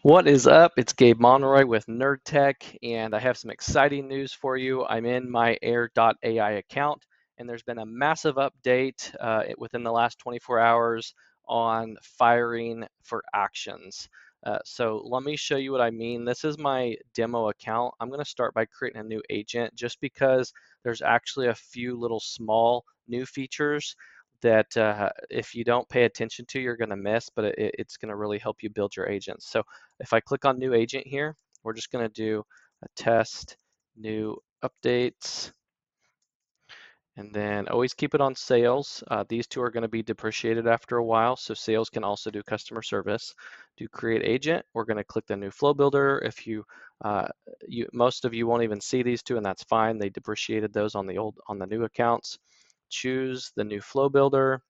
What is up? It's Gabe Monroy with Nerd Tech, and I have some exciting news for you. I'm in my Air.ai account, and there's been a massive update within the last 24 hours on firing for actions. So let me show you what I mean. This is my demo account. I'm going to start by creating a new agent just because there's actually a few little small new features that if you don't pay attention to, you're going to miss, but it's going to really help you build your agents. So if I click on new agent here, we're just going to do a test, new updates, and then always keep it on sales. These two are going to be depreciated after a while, so sales can also do customer service. Do create agent, we're going to click the new flow builder. If most of you won't even see these two, and that's fine. They depreciated those on the new accounts. Choose the new flow builder.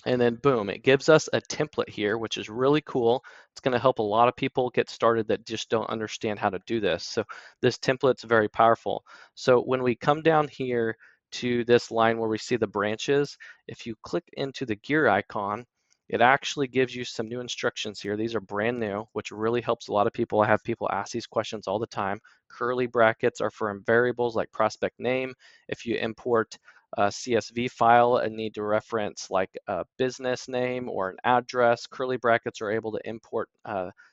And then boom, it gives us a template here, which is really cool. It's going to help a lot of people get started that just don't understand how to do this. So this template's very powerful. So when we come down here to this line where we see the branches, if you click into the gear icon, it actually gives you some new instructions here. These are brand new, which really helps a lot of people. I have people ask these questions all the time. Curly brackets are for variables like prospect name. If you import CSV file and need to reference like a business name or an address, curly brackets are able to import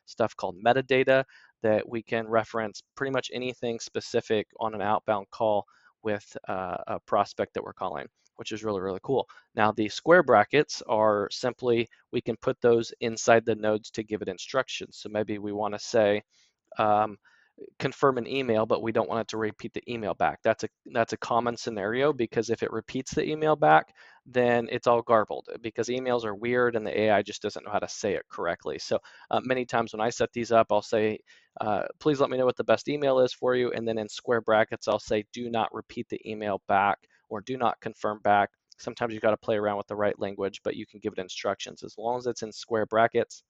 stuff called metadata that we can reference pretty much anything specific on an outbound call with a prospect that we're calling, which is really, really cool. Now the square brackets are simply, we can put those inside the nodes to give it instructions. So maybe we want to say, um, confirm an email, but we don't want it to repeat the email back. That's a common scenario, because if it repeats the email back, then it's all garbled, because emails are weird and the AI just doesn't know how to say it correctly. So many times when I set these up, I'll say, please let me know what the best email is for you. And then in square brackets, I'll say, do not repeat the email back, or do not confirm back. Sometimes you got to play around with the right language, but you can give it instructions. As long as it's in square brackets,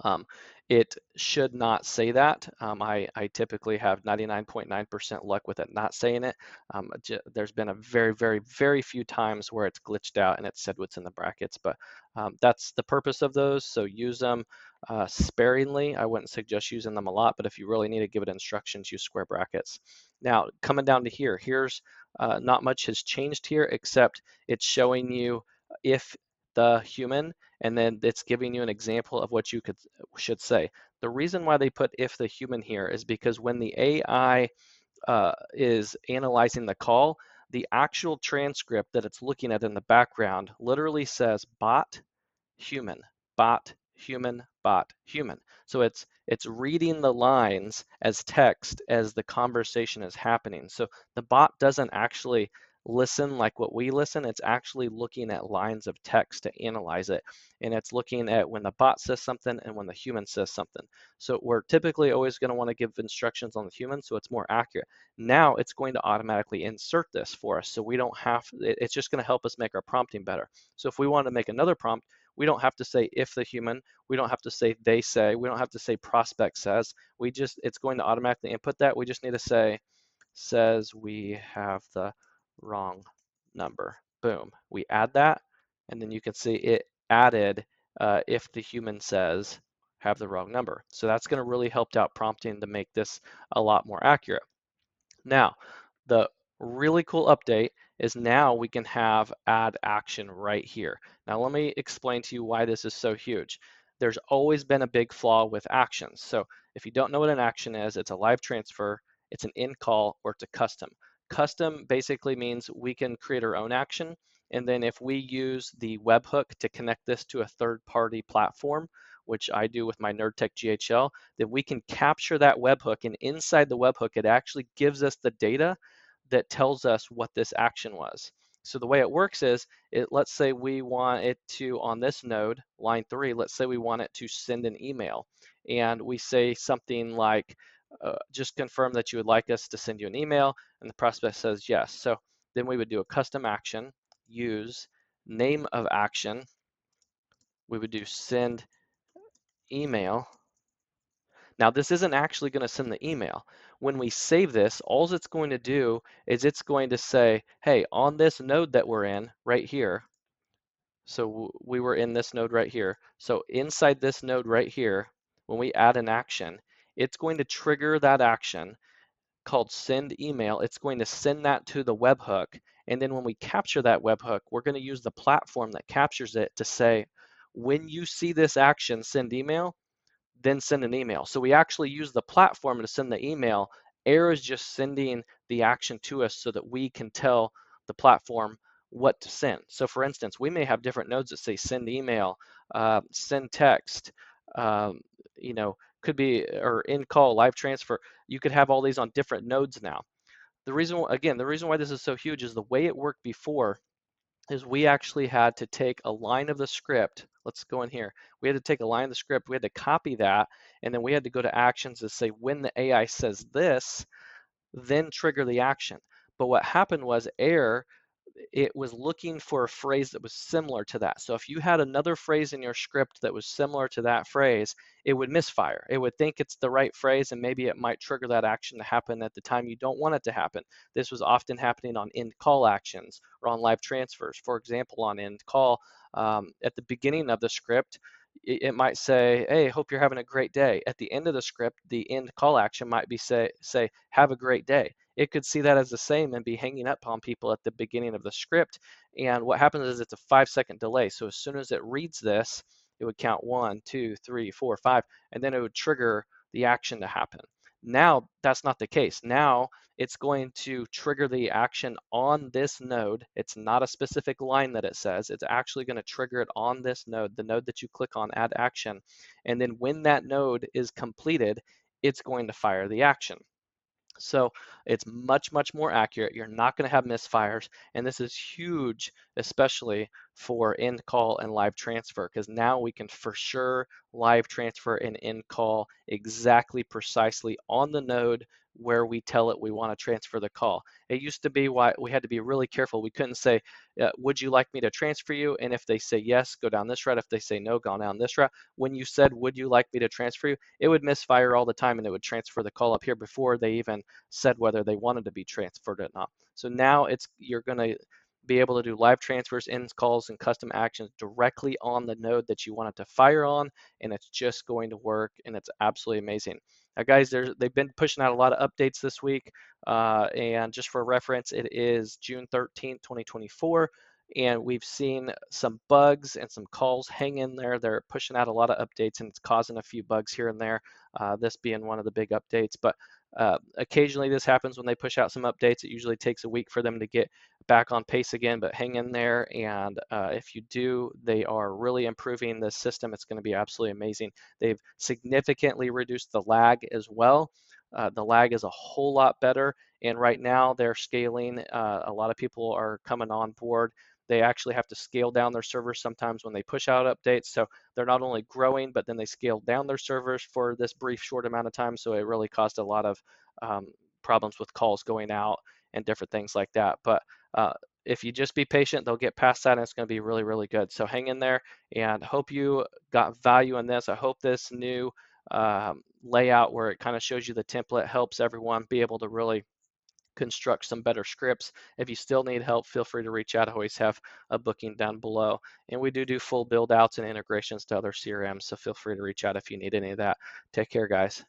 um, it should not say that. I typically have 99.9% luck with it not saying it. There's been a very, very, very few times where it's glitched out and it said what's in the brackets, but that's the purpose of those. So use them sparingly. I wouldn't suggest using them a lot, but if you really need to give it instructions, use square brackets. Now, coming down to here, here's not much has changed here, except it's showing you if the human, and then it's giving you an example of what you should say. The reason why they put if the human here is because when the AI is analyzing the call, the actual transcript that it's looking at in the background literally says bot, human, bot, human, bot, human. So it's reading the lines as text as the conversation is happening. So the bot doesn't actually listen like what we listen. It's actually looking at lines of text to analyze it. And it's looking at when the bot says something and when the human says something. So we're typically always going to want to give instructions on the human so it's more accurate. Now it's going to automatically insert this for us. So we don't have, it's just going to help us make our prompting better. So if we want to make another prompt, we don't have to say if the human, we don't have to say they say, we don't have to say prospect says. It's going to automatically input that. We just need to say, says we have the wrong number. Boom. We add that, and then you can see it added if the human says have the wrong number. So that's going to really help out prompting to make this a lot more accurate. Now, the really cool update is now we can have add action right here. Now, let me explain to you why this is so huge. There's always been a big flaw with actions. So if you don't know what an action is, it's a live transfer, it's an in call, or it's a custom. Custom basically means we can create our own action. And then if we use the webhook to connect this to a third-party platform, which I do with my NerdTech GHL, then we can capture that webhook, and inside the webhook, it actually gives us the data that tells us what this action was. So the way it works is, let's say we want it to, on this node, line 3, let's say we want it to send an email, and we say something like, just confirm that you would like us to send you an email, and the prospect says yes. So then we would do a custom action, use name of action, we would do send email. Now, this isn't actually going to send the email. When we save this, all it's going to do is it's going to say, hey, on this node that we're in right here, so we were in this node right here. So inside this node right here, when we add an action, it's going to trigger that action called send email. It's going to send that to the webhook. And then when we capture that webhook, we're going to use the platform that captures it to say, when you see this action, send email, then send an email. So we actually use the platform to send the email. Air is just sending the action to us so that we can tell the platform what to send. So for instance, we may have different nodes that say send email, send text, um, you know, could be, or in call, live transfer. You could have all these on different nodes now. The reason, again, the reason why this is so huge is the way it worked before is we actually had to take a line of the script. Let's go in here. We had to take a line of the script, we had to copy that, and then we had to go to actions to say when the AI says this, then trigger the action. But what happened was Air, it was looking for a phrase that was similar to that. So if you had another phrase in your script that was similar to that phrase, it would misfire. It would think it's the right phrase, and maybe it might trigger that action to happen at the time you don't want it to happen. This was often happening on end call actions or on live transfers. For example, on end call, at the beginning of the script, it might say, hey, hope you're having a great day. At the end of the script, the end call action might be say, have a great day. It could see that as the same and be hanging up on people at the beginning of the script. And what happens is it's a 5-second delay. So as soon as it reads this, it would count 1, 2, 3, 4, 5, and then it would trigger the action to happen. Now that's not the case. Now it's going to trigger the action on this node. It's not a specific line that it says. It's actually going to trigger it on this node, the node that you click on, add action. And then when that node is completed, it's going to fire the action. So it's much, much more accurate. You're not going to have misfires. And this is huge, especially for end call and live transfer, because now we can for sure live transfer and end call exactly precisely on the node where we tell it we want to transfer the call. It used to be why we had to be really careful. We couldn't say, would you like me to transfer you? And if they say yes, go down this route. If they say no, go down this route. When you said, would you like me to transfer you? It would misfire all the time and it would transfer the call up here before they even said whether they wanted to be transferred or not. So now you're going to be able to do live transfers, ends calls, and custom actions directly on the node that you want it to fire on, and it's just going to work, and it's absolutely amazing. Now, guys, they've been pushing out a lot of updates this week, and just for reference, it is June 13th, 2024, and we've seen some bugs and some calls hang in there. They're pushing out a lot of updates, and it's causing a few bugs here and there, this being one of the big updates. But occasionally this happens when they push out some updates. It usually takes a week for them to get back on pace again, but hang in there. And if you do, they are really improving the system. It's going to be absolutely amazing. They've significantly reduced the lag as well. The lag is a whole lot better. And right now they're scaling. A lot of people are coming on board. They actually have to scale down their servers sometimes when they push out updates. So they're not only growing, but then they scaled down their servers for this brief, short amount of time. So it really caused a lot of problems with calls going out and different things like that. But if you just be patient, they'll get past that and it's going to be really, really good. So hang in there and hope you got value in this. I hope this new layout where it kind of shows you the template helps everyone be able to really construct some better scripts. If you still need help, feel free to reach out. I always have a booking down below. And we do full build outs and integrations to other CRMs, so feel free to reach out if you need any of that. Take care, guys.